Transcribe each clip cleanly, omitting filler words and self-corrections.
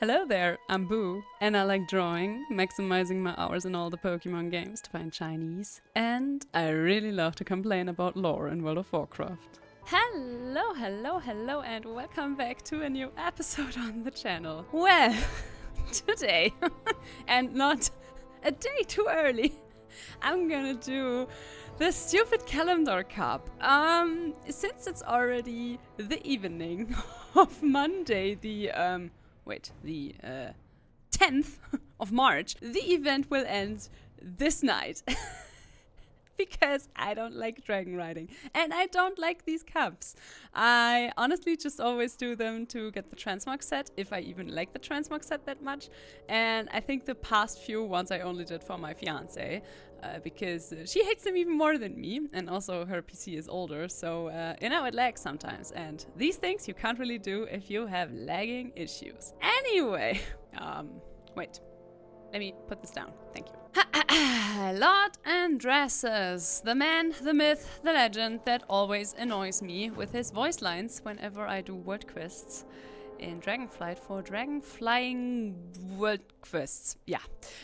Hello there, I'm Boo, and I like drawing, maximizing my hours in all the Pokemon games to find Chinese, and I really love to complain about lore in World of Warcraft. Hello, and welcome back to a new episode on the channel. Well, today, and not a day too early, I'm gonna do the stupid Kalimdor Cup. Since it's already the evening of Monday, the 10th of March, the event will end this night. Because I don't like dragon riding and I don't like these cups. I honestly just always do them to get the transmog set, if I even like the transmog set that much. And I think the past few ones I only did for my fiance, because she hates them even more than me, and also her PC is older, so it lags sometimes. And these things you can't really do if you have lagging issues. Anyway, wait. Let me put this down. Thank you. Lord Andresses, the man, the myth, the legend that always annoys me with his voice lines whenever I do word quests in Dragonflight for dragon flying word quests. Yeah.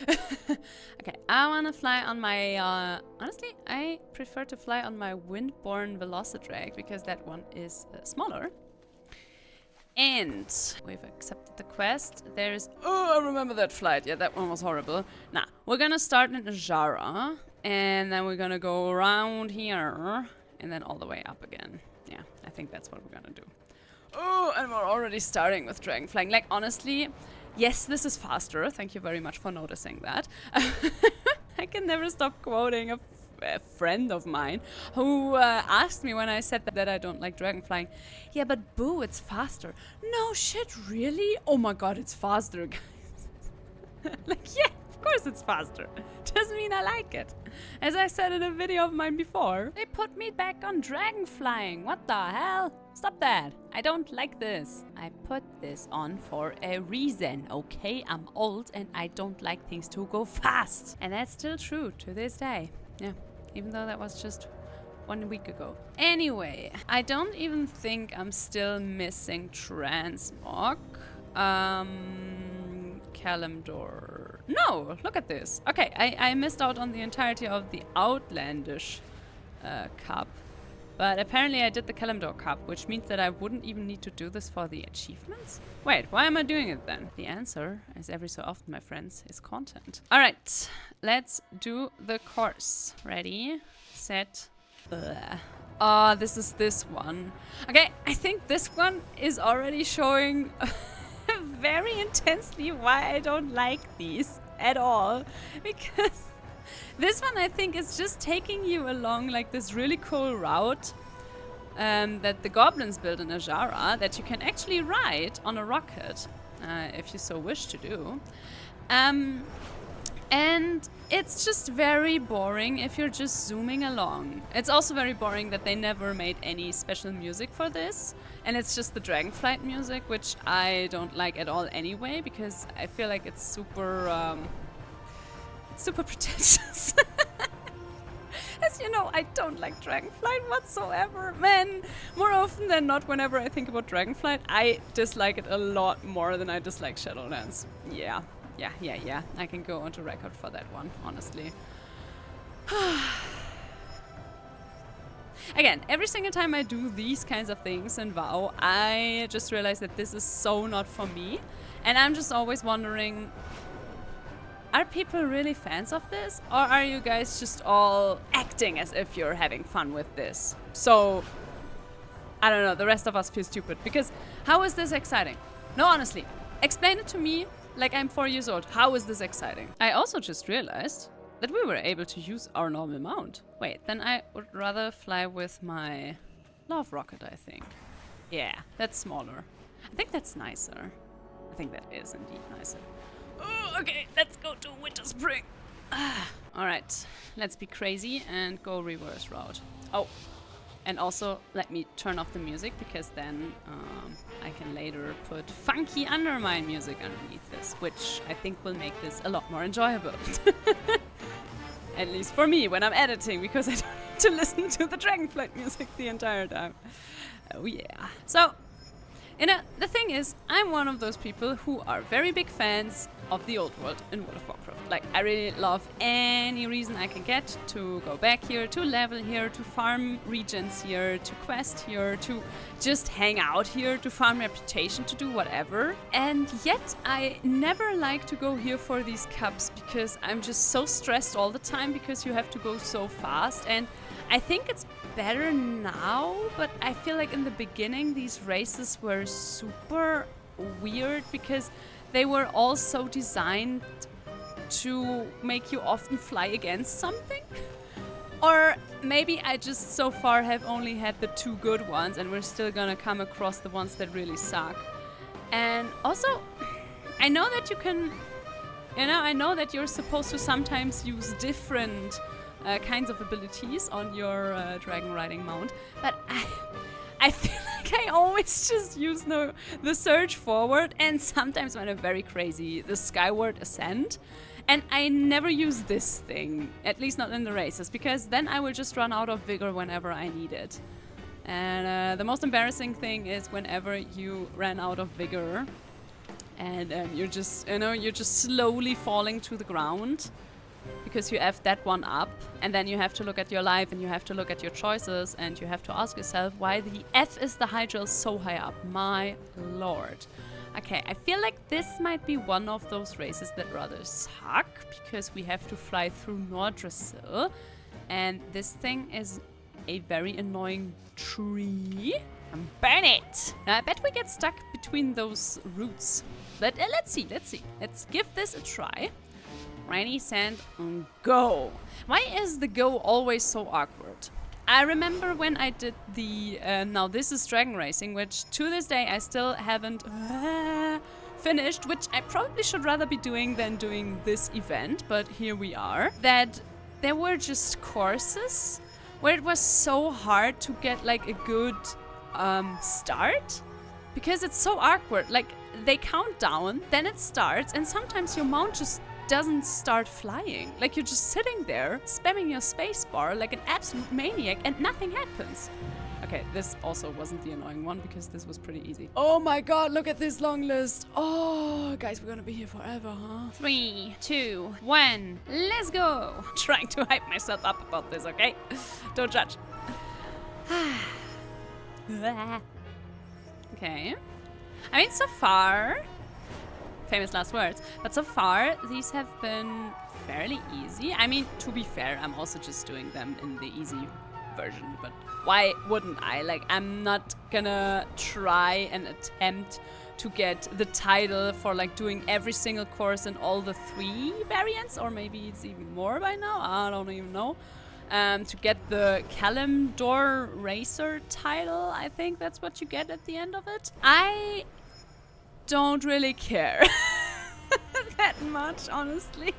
Okay, I wanna fly on my, honestly, I prefer to fly on my Windborne Velocidrake because that one is smaller. And we've accepted the quest. There's... Oh, I remember that flight. Yeah, that one was horrible. Nah, we're gonna start in Ajara. And then we're gonna go around here. And then all the way up again. Yeah, I think that's what we're gonna do. Oh, and we're already starting with dragon flying. Like, honestly, yes, this is faster. Thank you very much for noticing that. I can never stop quoting a friend of mine who asked me when I said that I don't like dragon flying. Yeah, but Boo, it's faster. No shit, really? Oh my god, it's faster, guys. Like, yeah, of course it's faster. Doesn't mean I like it. As I said in a video of mine before, they put me back on dragon flying. What the hell? Stop that. I don't like this. I put this on for a reason, okay? I'm old and I don't like things to go fast. And that's still true to this day. Yeah, even though that was just 1 week ago. Anyway, I don't even think I'm still missing transmog. Kalimdor. No, look at this. Okay, I missed out on the entirety of the Outlandish Cup. But apparently I did the Kalimdor Cup, which means that I wouldn't even need to do this for the achievements? Wait, why am I doing it then? The answer, as every so often, my friends, is content. Alright, let's do the course. Ready, set, this is this one. Okay, I think this one is already showing very intensely why I don't like these at all. Because this one, I think, is just taking you along like this really cool route that the goblins built in Ajara that you can actually ride on a rocket, if you so wish to do. And it's just very boring if you're just zooming along. It's also very boring that they never made any special music for this. And it's just the Dragonflight music, which I don't like at all anyway, because I feel like it's super pretentious. As you know, I don't like Dragonflight whatsoever. Man, more often than not, whenever I think about Dragonflight, I dislike it a lot more than I dislike Shadowlands. Yeah. I can go onto record for that one, honestly. Again, every single time I do these kinds of things in WoW, I just realize that this is so not for me. And I'm just always wondering, are people really fans of this? Or are you guys just all acting as if you're having fun with this? So, I don't know, the rest of us feel stupid. Because how is this exciting? No, honestly, explain it to me like I'm 4 years old. How is this exciting? I also just realized that we were able to use our normal mount. Wait, then I would rather fly with my love rocket, I think. Yeah, that's smaller. I think that's nicer. I think that is indeed nicer. Oh, okay, let's go to Winter Spring. Alright, let's be crazy and go reverse route. Oh, and also let me turn off the music, because then I can later put funky Undermine music underneath this, which I think will make this a lot more enjoyable. At least for me when I'm editing, because I don't need to listen to the Dragonflight music the entire time. Oh yeah. So, The thing is, I'm one of those people who are very big fans of the old world in World of Warcraft. Like, I really love any reason I can get to go back here, to level here, to farm regions here, to quest here, to just hang out here, to farm reputation, to do whatever. And yet, I never like to go here for these cups because I'm just so stressed all the time because you have to go so fast. And I think it's better now, but I feel like in the beginning these races were super weird because they were all so designed to make you often fly against something. Or maybe I just so far have only had the 2 good ones and we're still gonna come across the ones that really suck. And also, I know that you can, I know that you're supposed to sometimes use different kinds of abilities on your dragon riding mount, but I feel like I always just use the surge forward, and sometimes when I'm very crazy, the skyward ascent. And I never use this thing, at least not in the races, because then I will just run out of vigor whenever I need it. And the most embarrassing thing is whenever you ran out of vigor and you're just slowly falling to the ground because you have that one up, and then you have to look at your life and you have to look at your choices and you have to ask yourself why the F is the hydra so high up. My lord. Okay, I feel like this might be one of those races that rather suck because we have to fly through Nordrassil, and this thing is a very annoying tree. And burn it! Now, I bet we get stuck between those roots. But let's see. Let's give this a try. Rainy sand, go. Why is the go always so awkward? I remember when I did the Now This Is Dragon Racing, which to this day I still haven't finished, which I probably should rather be doing than doing this event, but here we are. That there were just courses where it was so hard to get like a good start because it's so awkward. Like, they count down, then it starts, and sometimes your mount just doesn't start flying. Like, you're just sitting there spamming your spacebar like an absolute maniac and nothing happens. Okay, this also wasn't the annoying one because this was pretty easy. Oh my god, look at this long list. Oh, guys, we're gonna be here forever, huh? 3, 2, 1, let's go. I'm trying to hype myself up about this, okay? Don't judge. Okay. I mean, so far, famous last words, but so far these have been fairly easy. I mean, to be fair, I'm also just doing them in the easy version, but why wouldn't I? Like, I'm not gonna try and attempt to get the title for like doing every single course in all the 3 variants, or maybe it's even more by now, I don't even know. To get the Kalimdor Racer title, I think that's what you get at the end of it. I don't really care that much, honestly.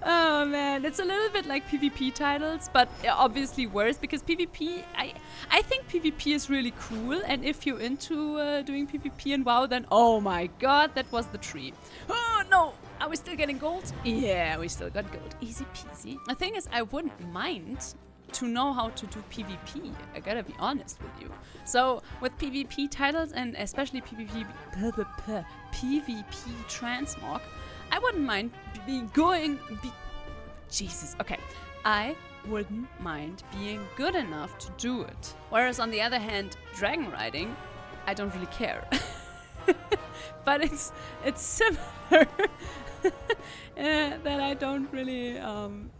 Oh man, it's a little bit like PvP titles, but obviously worse because PvP, I think PvP is really cool, and if you're into doing PvP in WoW, then oh my god, that was the tree. Oh no, are we still getting gold? Yeah, we still got gold, easy peasy. The thing is, I wouldn't mind to know how to do PvP, I gotta be honest with you. So with PvP titles and especially PvP transmog, I wouldn't mind Jesus, okay. I wouldn't mind being good enough to do it. Whereas on the other hand, dragon riding, I don't really care. But it's similar. That I don't really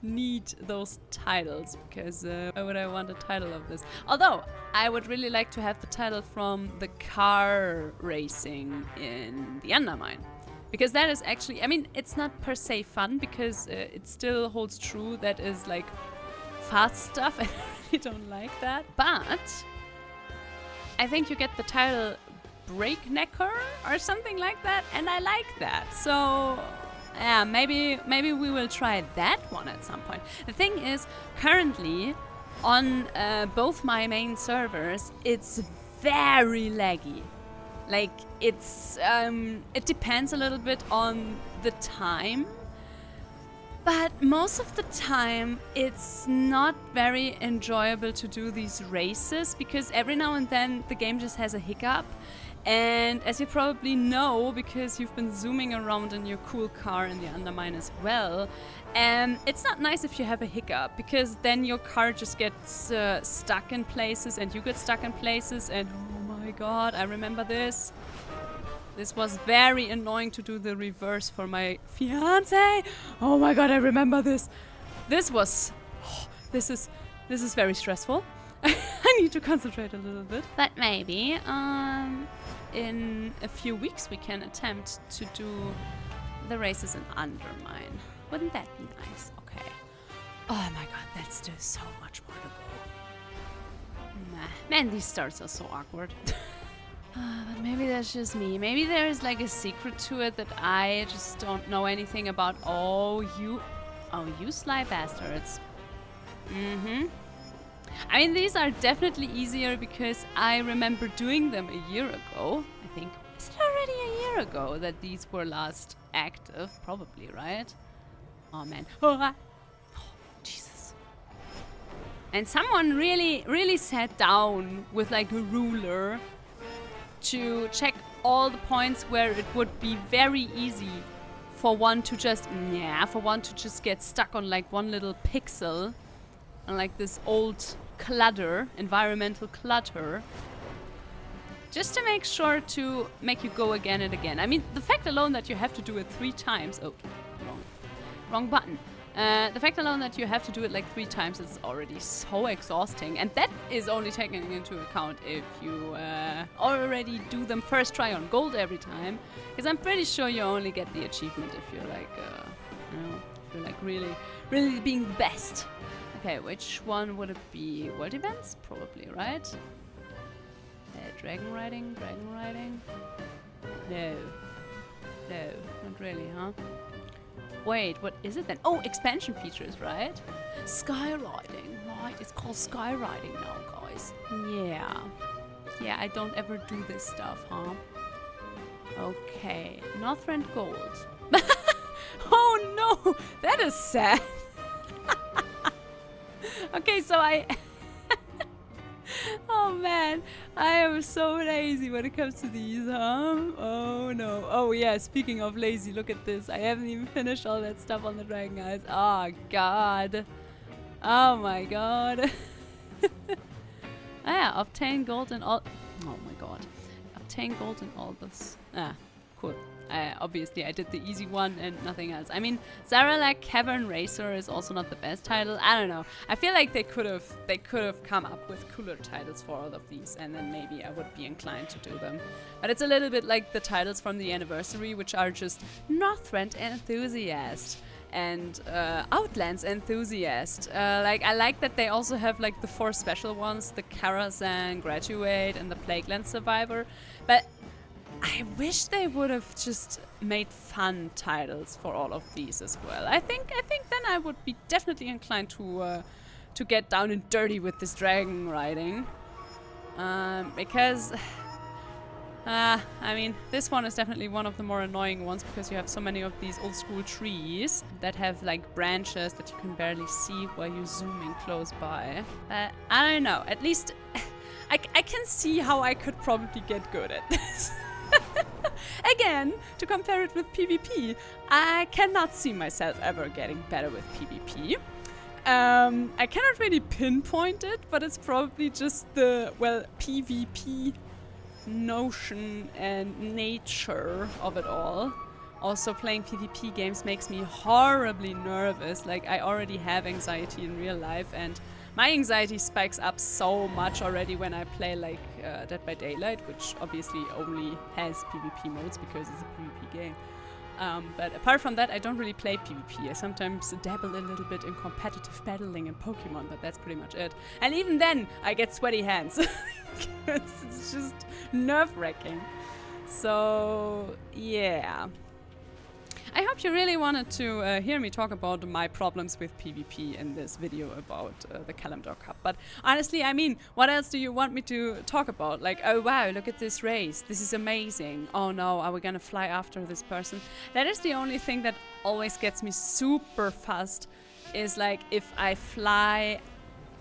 need those titles, because why would I want a title of this? Although, I would really like to have the title from the car racing in the Undermine. Because that is actually, I mean, it's not per se fun, because it still holds true that is like fast stuff, and I really don't like that. But I think you get the title Breaknecker or something like that, and I like that. So yeah, maybe we will try that one at some point. The thing is, currently on both my main servers, it's very laggy. Like, it's it depends a little bit on the time, But most of the time, it's not very enjoyable to do these races because every now and then the game just has a hiccup. And as you probably know, because you've been zooming around in your cool car in the Undermine as well, it's not nice if you have a hiccup because then your car just gets stuck in places and you get stuck in places and oh my god, I remember this. This was very annoying to do the reverse for my fiance. Oh my god, I remember this. This was... Oh, this is very stressful. I need to concentrate a little bit. But maybe in a few weeks we can attempt to do the races in Undermine. Wouldn't that be nice? Okay. Oh my god, that's still so much more to go. Nah. Man, these starts are so awkward. But maybe that's just me. Maybe there is like a secret to it that I just don't know anything about. Oh, you sly bastards. I mean, these are definitely easier because I remember doing them a year ago, I think. Is it already a year ago that these were last active? Probably, right? Oh, man. Oh, Jesus. And someone really sat down with like a ruler to check all the points where it would be very easy for one to just get stuck on like one little pixel and like this old clutter, environmental clutter, just to make sure to make you go again and again. I mean, the fact alone that you have to do it 3 times, oh, wrong button. The fact alone that you have to do it like 3 times is already so exhausting, and that is only taken into account if you already do them first try on gold every time, because I'm pretty sure you only get the achievement if you're like, if you're like really being the best. Okay, which one would it be? World events? Probably, right? Dragon riding? No, not really, huh? Wait, what is it then? Oh, expansion features, right? Skyriding, right? It's called skyriding now, guys. Yeah, I don't ever do this stuff, huh? Okay, Northrend Gold. Oh no, that is sad. Okay, so oh man, I am so lazy when it comes to these, huh? Oh no. Oh yeah, speaking of lazy, look at this. I haven't even finished all that stuff on the Dragon Eyes. Oh god. Oh my god. Ah, obtain gold in all... Oh my god. Obtain gold in all this. Ah, cool. Obviously, I did the easy one and nothing else. I mean, Zaralak Cavern Racer is also not the best title. I don't know. I feel like they could have come up with cooler titles for all of these, and then maybe I would be inclined to do them. But it's a little bit like the titles from the anniversary, which are just Northrend Enthusiast and Outlands Enthusiast. Like, I like that they also have like the 4 special ones, the Karazhan Graduate and the Plagueland Survivor. But I wish they would have just made fun titles for all of these as well. I think then I would be definitely inclined to get down and dirty with this dragon riding, because I mean, this one is definitely one of the more annoying ones because you have so many of these old school trees that have like branches that you can barely see while you're zooming close by. I don't know. At least I can see how I could probably get good at this. Again, to compare it with PvP, I cannot see myself ever getting better with PvP. I cannot really pinpoint it, but it's probably just the, well, PvP notion and nature of it all. Also, playing PvP games makes me horribly nervous. Like, I already have anxiety in real life, and my anxiety spikes up so much already when I play like Dead by Daylight, which obviously only has PvP modes because it's a PvP game. But apart from that, I don't really play PvP. I sometimes dabble a little bit in competitive battling in Pokemon, but that's pretty much it. And even then, I get sweaty hands. It's just nerve-wracking. So, yeah. I hope you really wanted to hear me talk about my problems with PvP in this video about the Kalimdor Cup. But honestly, I mean, what else do you want me to talk about? Like, oh wow, look at this race. This is amazing. Oh no, are we gonna fly after this person? That is the only thing that always gets me super fussed, is like if I fly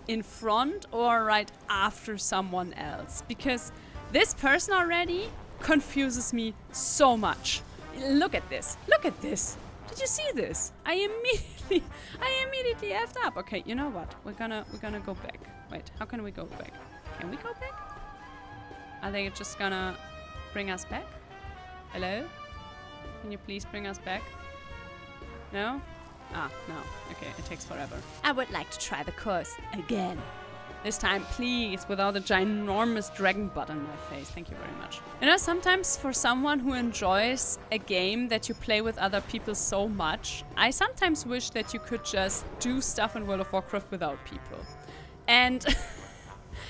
in front or right after someone else. Because this person already confuses me so much. Look at this. Look at this. Did you see this? I immediately effed up. Okay, you know what? We're gonna go back. Wait, how can we go back? Can we go back? Are they just gonna bring us back? Hello? Can you please bring us back? No? Ah, no. Okay, it takes forever. I would like to try the course again. This time, please, without a ginormous dragon butt on my face. Thank you very much. You know, sometimes for someone who enjoys a game that you play with other people so much, I sometimes wish that you could just do stuff in World of Warcraft without people. And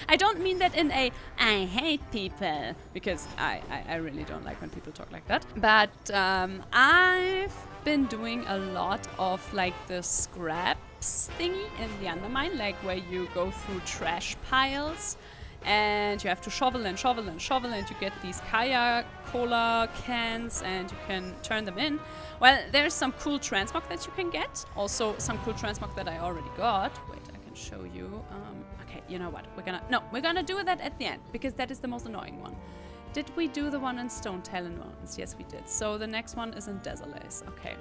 I don't mean that in a I hate people, because I really don't like when people talk like that. But I've been doing a lot of like the scraps thingy in the Undermine, like where you go through trash piles and you have to shovel and shovel and shovel, and you get these Kaya cola cans and you can turn them in. Well, there's some cool transmog that you can get. Also some cool transmog that I already got. Wait, I can show you. Okay, you know what? We're gonna do that at the end, because that is the most annoying one. Did we do the one in Stone Talon Mountains? Yes, we did. So the next one is in Desolace. Okay.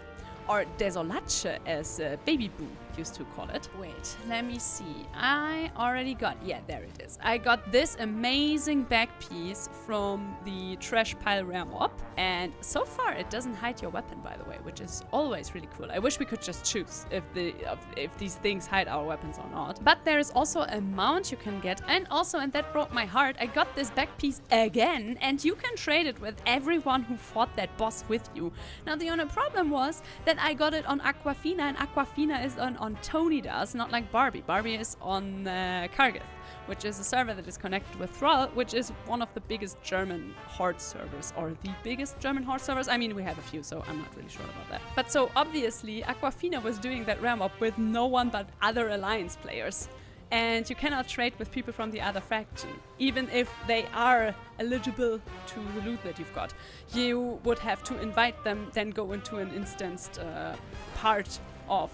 Or Desolace, as Baby Boo used to call it. Wait, let me see. I already got... Yeah, there it is. I got this amazing back piece from the trash pile rare mob. And so far, it doesn't hide your weapon, by the way, which is always really cool. I wish we could just choose if these things hide our weapons or not. But there is also a mount you can get. And also, and that broke my heart, I got this back piece again. And you can trade it with everyone who fought that boss with you. Now, the only problem was that I got it on Aquafina, and Aquafina is on Tonydas, not like Barbie. Barbie is on Kargith, which is a server that is connected with Thrall, which is one of the biggest German horde servers, or the biggest German horde servers. I mean, we have a few, so I'm not really sure about that. But so obviously, Aquafina was doing that rare mob with no one but other Alliance players. And you cannot trade with people from the other faction, even if they are eligible to the loot that you've got. You would have to invite them, then go into an instanced part of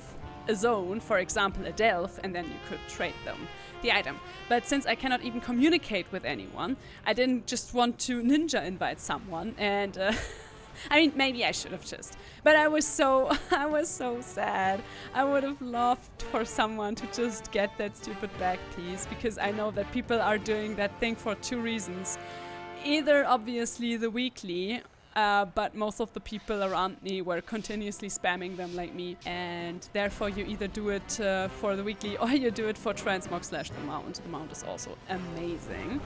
a zone, for example a delve, and then you could trade them the item. But since I cannot even communicate with anyone, I didn't just want to ninja invite someone, and I mean, maybe I should have just. But I was so sad. I would have loved for someone to just get that stupid back piece, because I know that people are doing that thing for two reasons. Either, obviously, the weekly, but most of the people around me were continuously spamming them like me, and therefore you either do it for the weekly or you do it for transmog / the mount. The mount is also amazing.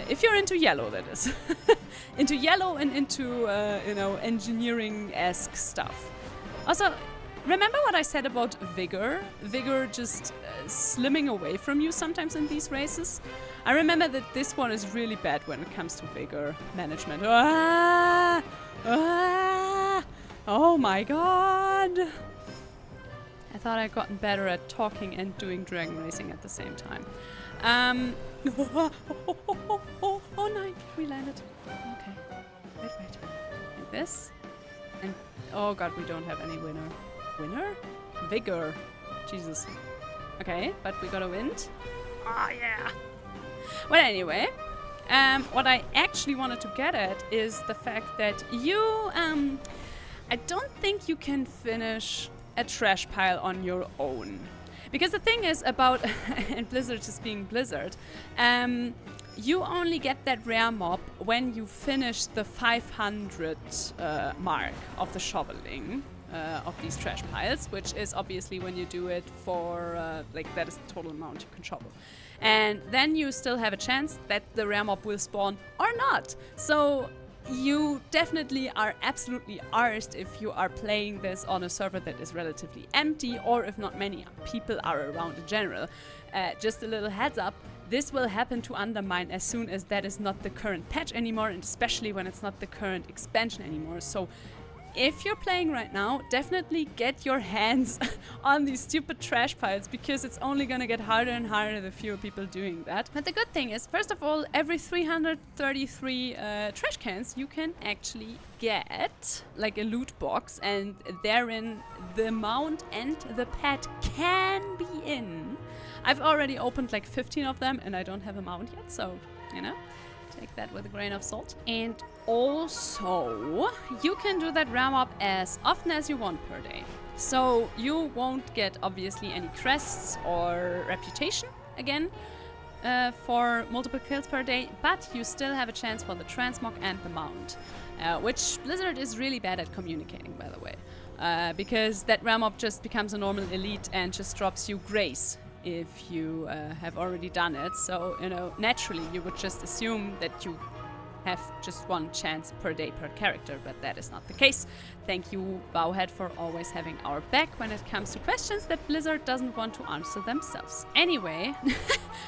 If you're into yellow, that is. Into yellow and into, you know, engineering-esque stuff. Also, remember what I said about Vigor? Vigor just slimming away from you sometimes in these races? I remember that this one is really bad when it comes to Vigor management. Ah! Ah! Oh my god! I thought I'd gotten better at talking and doing dragon racing at the same time. Oh, nine! We landed. Okay. Wait. Like this. And oh god, we don't have any winner. Winner? Vigor. Jesus. Okay, but we got a wind. Oh yeah. Well, anyway, what I actually wanted to get at is the fact that you, I don't think you can finish a trash pile on your own. Because the thing is about, and Blizzard just being Blizzard, you only get that rare mob when you finish the 500 mark of the shoveling of these trash piles, which is obviously when you do it for, like, that is the total amount you can shovel. And then you still have a chance that the rare mob will spawn or not. So you definitely are absolutely arsed if you are playing this on a server that is relatively empty, or if not many people are around in general. Just a little heads up, this will happen to Undermine as soon as that is not the current patch anymore, and especially when it's not the current expansion anymore. So if you're playing right now, definitely get your hands on these stupid trash piles, because it's only gonna get harder and harder the fewer people doing that. But the good thing is, first of all, every 333 trash cans you can actually get like a loot box, and therein the mount and the pet can be in. I've already opened like 15 of them and I don't have a mount yet, so you know, take that with a grain of salt. And also, you can do that ram up as often as you want per day. So you won't get obviously any crests or reputation again for multiple kills per day, but you still have a chance for the transmog and the mount, which Blizzard is really bad at communicating, by the way, because that ram up just becomes a normal elite and just drops you grace if you have already done it. So, you know, naturally you would just assume that you have just one chance per day per character, but that is not the case. Thank you, Bowhead, for always having our back when it comes to questions that Blizzard doesn't want to answer themselves. Anyway,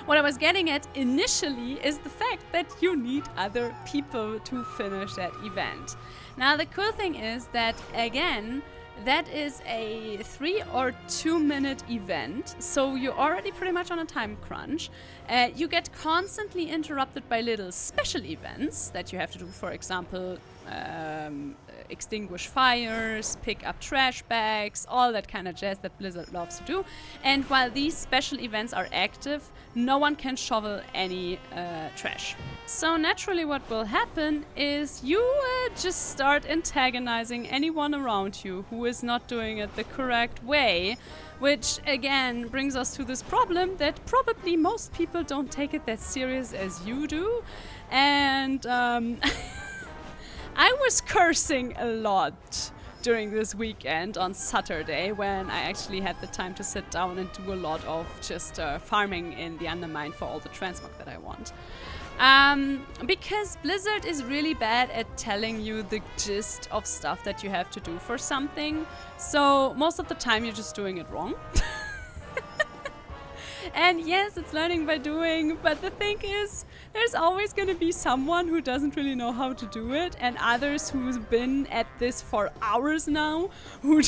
what I was getting at initially is the fact that you need other people to finish that event. Now, the cool thing is that, again, that is a 3 or 2 minute event, so you're already pretty much on a time crunch. You get constantly interrupted by little special events that you have to do, for example, extinguish fires, pick up trash bags, all that kind of jazz that Blizzard loves to do. And while these special events are active, no one can shovel any trash. So naturally what will happen is you just start antagonizing anyone around you who is not doing it the correct way, which again brings us to this problem that probably most people don't take it that serious as you do. And I was cursing a lot during this weekend on Saturday, when I actually had the time to sit down and do a lot of just farming in the Undermine for all the transmog that I want. Because Blizzard is really bad at telling you the gist of stuff that you have to do for something, so most of the time you're just doing it wrong. And yes, it's learning by doing, but the thing is, there's always going to be someone who doesn't really know how to do it, and others who's been at this for hours now, who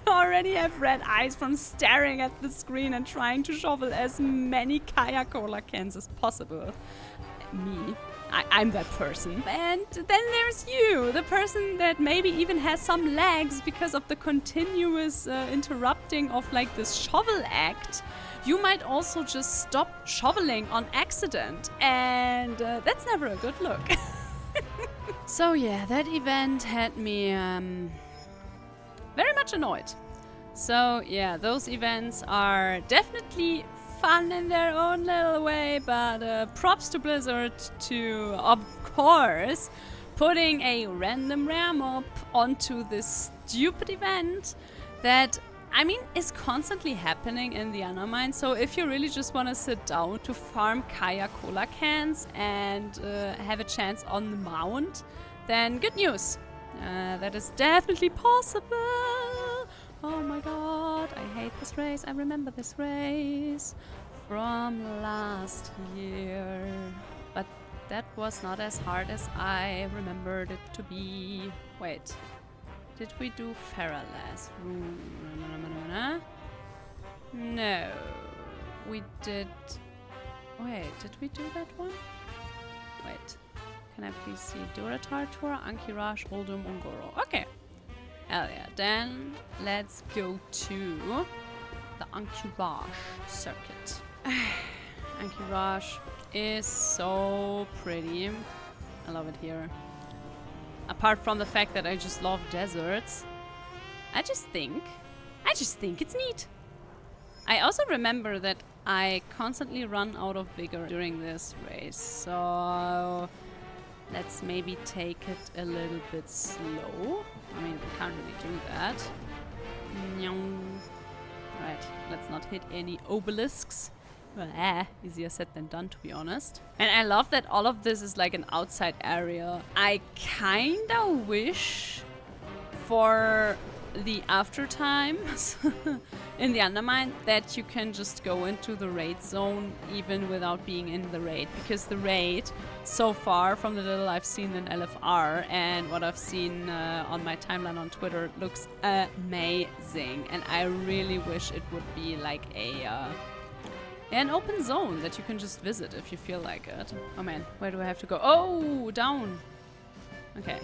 already have red eyes from staring at the screen and trying to shovel as many Kaya Cola cans as possible. Me. I'm that person. And then there's you, the person that maybe even has some lags because of the continuous interrupting of like this shovel act. You might also just stop shoveling on accident, and that's never a good look. So yeah, that event had me very much annoyed. So yeah, those events are definitely fun in their own little way, but props to Blizzard to, of course, putting a random ram up onto this stupid event that, I mean, is constantly happening in the Undermine. So if you really just want to sit down to farm Kaya Cola cans and have a chance on the mount, then good news. That is definitely possible. Oh my god, I hate this race. I remember this race from last year. But that was not as hard as I remembered it to be. Wait, did we do Farah last? No, we did. Wait, did we do that one? Wait, can I please see Duratar Tour, Anki Rush, Oldum, Ungoro? Okay. Hell yeah, then let's go to the Anki Rush circuit. Anki Rush is so pretty. I love it here. Apart from the fact that I just love deserts, I just think it's neat. I also remember that I constantly run out of vigor during this race, so let's maybe take it a little bit slow. I mean, we can't really do that. Right, let's not hit any obelisks. Easier said than done, to be honest. And I love that all of this is like an outside area. I kinda wish for the after times in the Undermine that you can just go into the raid zone even without being in the raid, because the raid so far, from the little I've seen in LFR and what I've seen on my timeline on Twitter, looks amazing, and I really wish it would be like an open zone that you can just visit if you feel like it. Oh man, where do I have to go? Oh, down. Okay.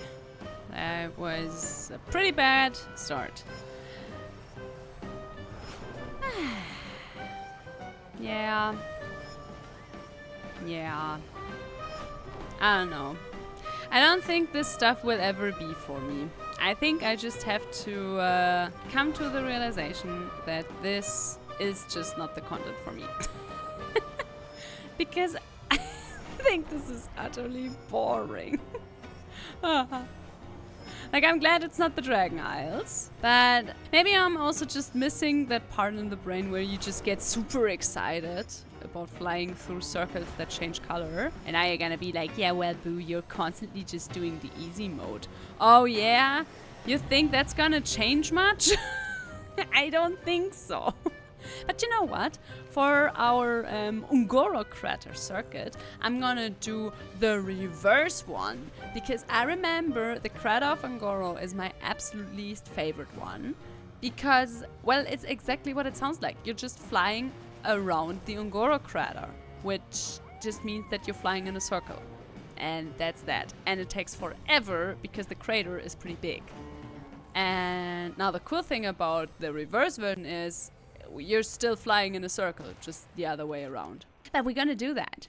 That was a pretty bad start. Yeah. Yeah. I don't know. I don't think this stuff will ever be for me. I think I just have to come to the realization that this is just not the content for me. Because I think this is utterly boring. Like, I'm glad it's not the Dragon Isles, but maybe I'm also just missing that part in the brain where you just get super excited about flying through circles that change color. And now you're gonna be like, yeah, well, Boo, you're constantly just doing the easy mode. Oh yeah? You think that's gonna change much? I don't think so. But you know what? For our Ungoro crater circuit, I'm gonna do the reverse one, because I remember the crater of Ungoro is my absolute least favorite one, because, well, it's exactly what it sounds like. You're just flying around the Ungoro crater, which just means that you're flying in a circle. And that's that. And it takes forever because the crater is pretty big. And now the cool thing about the reverse version is you're still flying in a circle, just the other way around. But we're gonna do that,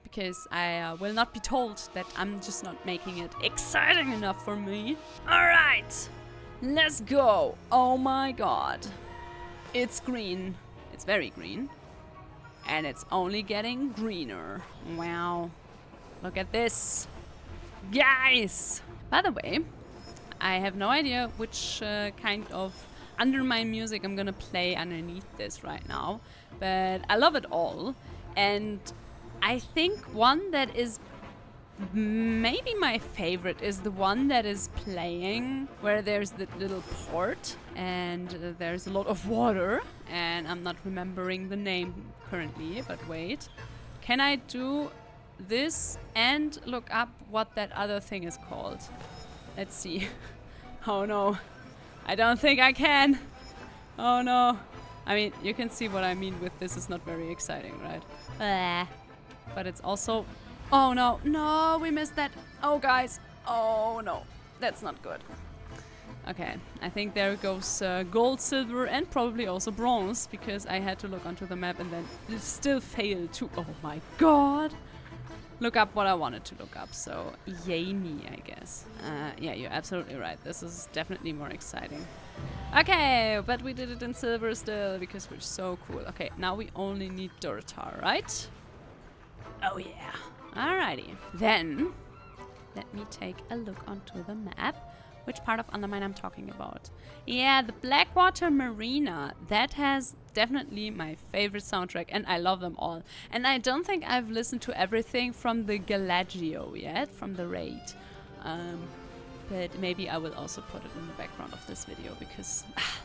because I will not be told that I'm just not making it exciting enough for me. Alright, let's go. Oh my god. It's green. It's very green. And it's only getting greener. Wow. Look at this. Guys! By the way, I have no idea which kind of Undermine music I'm gonna play underneath this right now, but I love it all. And I think one that is maybe my favorite is the one that is playing where there's the little port and there's a lot of water, and I'm not remembering the name currently, but wait. Can I do this and look up what that other thing is called? Let's see. Oh no. I don't think I can. Oh no. I mean, you can see what I mean with this is not very exciting, right? But it's also... Oh no. No, we missed that. Oh guys. Oh no. That's not good. Okay. I think there goes gold, silver, and probably also bronze, because I had to look onto the map and then it still failed to... Oh my god. Look up what I wanted to look up, so yay me, I guess. Yeah, you're absolutely right. This is definitely more exciting. Okay, but we did it in silver still, because we're so cool. Okay, now we only need Durtar, right? Oh yeah. Alrighty. Then, let me take a look onto the map. Which part of Undermine I'm talking about? Yeah, the Blackwater Marina. That has definitely my favorite soundtrack, and I love them all. And I don't think I've listened to everything from the Galagio yet, from the raid. But maybe I will also put it in the background of this video, because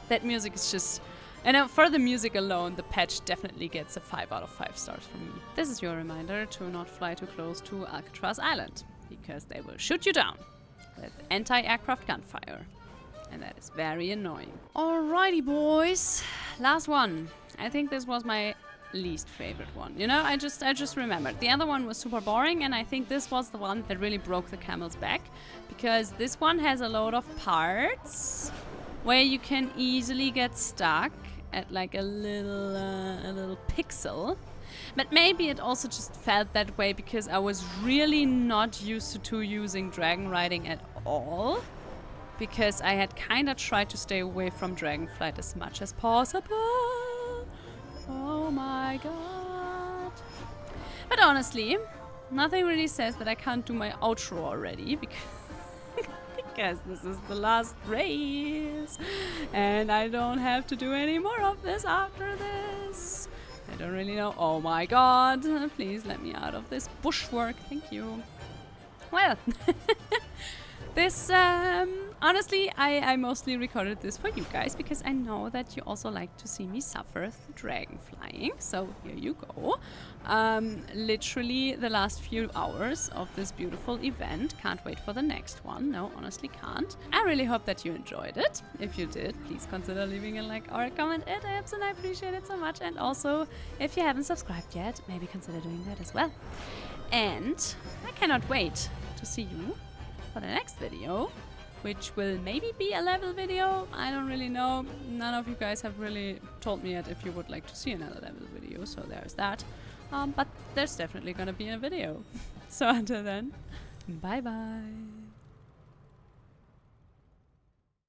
that music is just... And for the music alone, the patch definitely gets a 5 out of 5 stars from me. This is your reminder to not fly too close to Alcatraz Island, because they will shoot you down with anti-aircraft gunfire. And that is very annoying. Alrighty, boys. Last one. I think this was my least favorite one. You know, I just remembered. The other one was super boring, and I think this was the one that really broke the camel's back, because this one has a load of parts where you can easily get stuck at like a little pixel. But maybe it also just felt that way because I was really not used to using dragon riding at all, because I had kind of tried to stay away from dragonflight as much as possible. Oh my god. But honestly, nothing really says that I can't do my outro already, because this is the last race and I don't have to do any more of this after this. I don't really know. Oh my god. Please let me out of this bushwork. Thank you. Well, this honestly, I mostly recorded this for you guys because I know that you also like to see me suffer through dragon flying. So here you go. Literally the last few hours of this beautiful event. Can't wait for the next one. No, honestly can't. I really hope that you enjoyed it. If you did, please consider leaving a like or a comment. It helps and I appreciate it so much. And also, if you haven't subscribed yet, maybe consider doing that as well. And I cannot wait to see you for the next video, which will maybe be a level video. I don't really know. None of you guys have really told me yet if you would like to see another level video, so there's that. But there's definitely gonna be a video. So until then, bye bye.